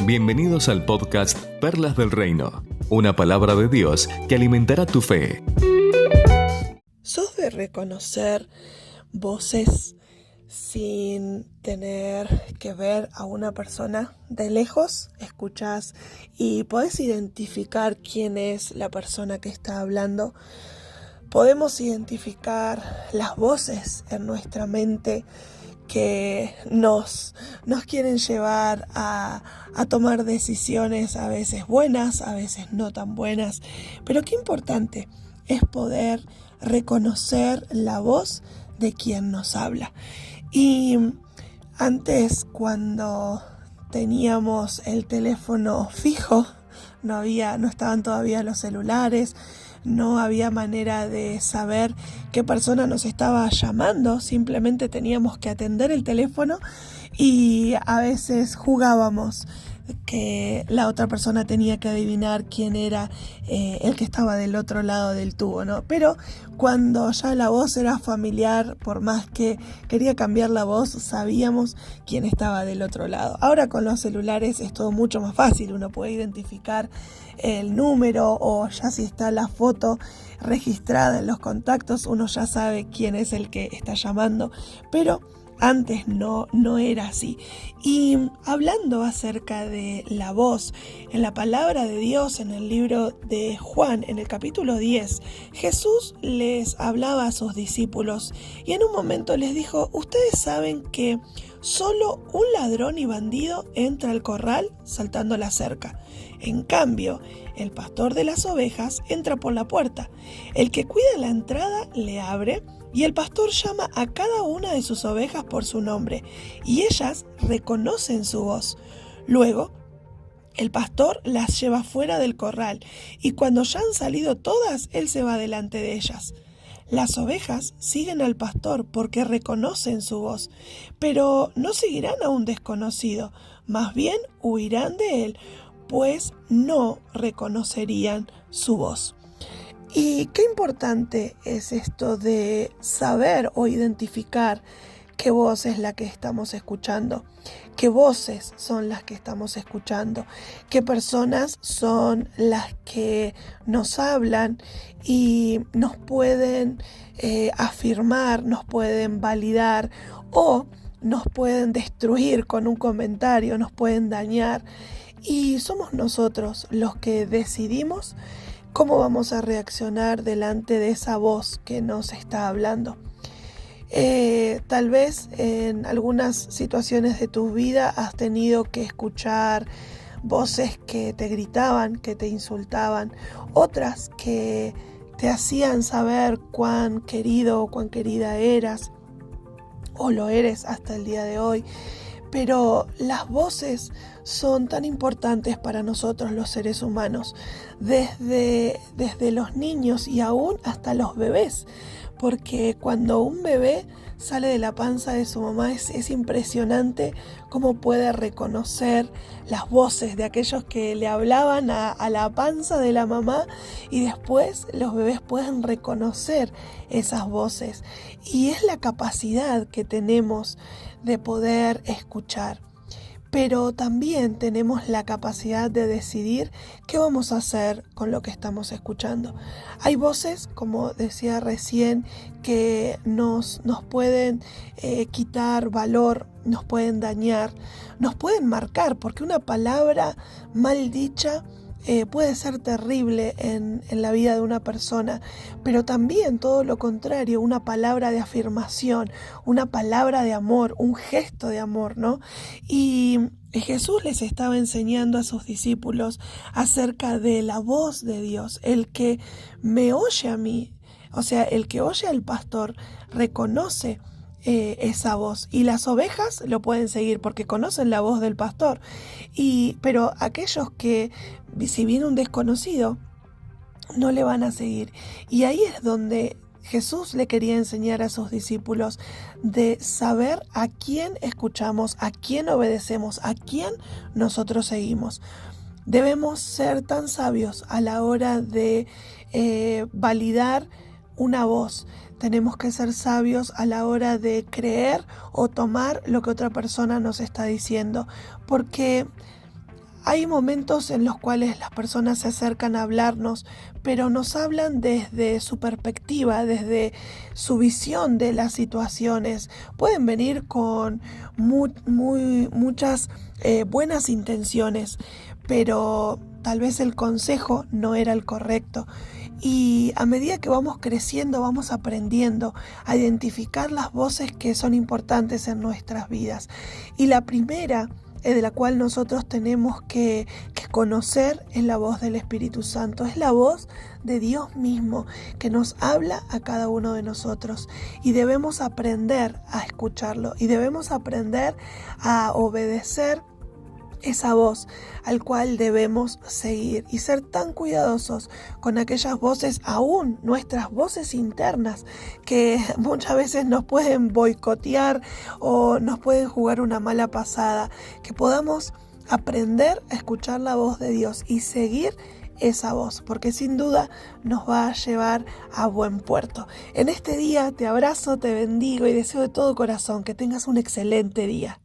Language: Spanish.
Bienvenidos al podcast Perlas del Reino, una palabra de Dios que alimentará tu fe. ¿Sos de reconocer voces sin tener que ver a una persona de lejos? Escuchás y podés identificar quién es la persona que está hablando. Podemos identificar las voces en nuestra mente que nos quieren llevar a tomar decisiones a veces buenas, a veces no tan buenas. Pero qué importante es poder reconocer la voz de quien nos habla. Y antes, cuando teníamos el teléfono fijo, no estaban todavía los celulares, no había manera de saber qué persona nos estaba llamando, simplemente teníamos que atender el teléfono y a veces jugábamos que la otra persona tenía que adivinar quién era el que estaba del otro lado del tubo, ¿no? Pero cuando ya la voz era familiar, por más que quería cambiar la voz, sabíamos quién estaba del otro lado. Ahora con los celulares es todo mucho más fácil, uno puede identificar el número o ya si está la foto registrada en los contactos, uno ya sabe quién es el que está llamando, pero antes no era así. Y hablando acerca de la voz, en la palabra de Dios, en el libro de Juan, en el capítulo 10, Jesús les hablaba a sus discípulos y en un momento les dijo: ustedes saben que solo un ladrón y bandido entra al corral saltando la cerca. En cambio, el pastor de las ovejas entra por la puerta. El que cuida la entrada le abre, y el pastor llama a cada una de sus ovejas por su nombre, y ellas reconocen su voz. Luego, el pastor las lleva fuera del corral, y cuando ya han salido todas, él se va delante de ellas. Las ovejas siguen al pastor porque reconocen su voz, pero no seguirán a un desconocido, más bien huirán de él, pues no reconocerían su voz. Y qué importante es esto de saber o identificar qué voz es la que estamos escuchando, qué voces son las que estamos escuchando, qué personas son las que nos hablan y nos pueden afirmar, nos pueden validar o nos pueden destruir con un comentario, nos pueden dañar. Y somos nosotros los que decidimos cómo vamos a reaccionar delante de esa voz que nos está hablando. Tal vez en algunas situaciones de tu vida has tenido que escuchar voces que te gritaban, que te insultaban, otras que te hacían saber cuán querido o cuán querida eras o lo eres hasta el día de hoy. Pero las voces son tan importantes para nosotros los seres humanos, desde los niños y aún hasta los bebés, porque cuando un bebé sale de la panza de su mamá es impresionante cómo puede reconocer las voces de aquellos que le hablaban a la panza de la mamá, y después los bebés pueden reconocer esas voces, y es la capacidad que tenemos de poder escuchar. Pero también tenemos la capacidad de decidir qué vamos a hacer con lo que estamos escuchando. Hay voces, como decía recién, que nos pueden quitar valor, nos pueden dañar, nos pueden marcar, porque una palabra mal dicha puede ser terrible en la vida de una persona, pero también todo lo contrario, una palabra de afirmación, una palabra de amor, un gesto de amor, ¿no? Y Jesús les estaba enseñando a sus discípulos acerca de la voz de Dios, el que me oye a mí, o sea, el que oye al pastor reconoce esa voz, y las ovejas lo pueden seguir porque conocen la voz del pastor, pero aquellos que, si viene un desconocido, no le van a seguir. Y ahí es donde Jesús le quería enseñar a sus discípulos de saber a quién escuchamos, a quién obedecemos, a quién nosotros seguimos. Debemos ser tan sabios a la hora de validar una voz. tenemos que ser sabios a la hora de creer o tomar lo que otra persona nos está diciendo, porque hay momentos en los cuales las personas se acercan a hablarnos, pero nos hablan desde su perspectiva, desde su visión de las situaciones. Pueden venir con muchas buenas intenciones, pero tal vez el consejo no era el correcto. Y a medida que vamos creciendo, vamos aprendiendo a identificar las voces que son importantes en nuestras vidas. Y la primera de la cual nosotros tenemos que conocer es la voz del Espíritu Santo, es la voz de Dios mismo que nos habla a cada uno de nosotros, y debemos aprender a escucharlo y debemos aprender a obedecer esa voz al cual debemos seguir y ser tan cuidadosos con aquellas voces, aún nuestras voces internas, que muchas veces nos pueden boicotear o nos pueden jugar una mala pasada, que podamos aprender a escuchar la voz de Dios y seguir esa voz, porque sin duda nos va a llevar a buen puerto. En este día te abrazo, te bendigo y deseo de todo corazón que tengas un excelente día.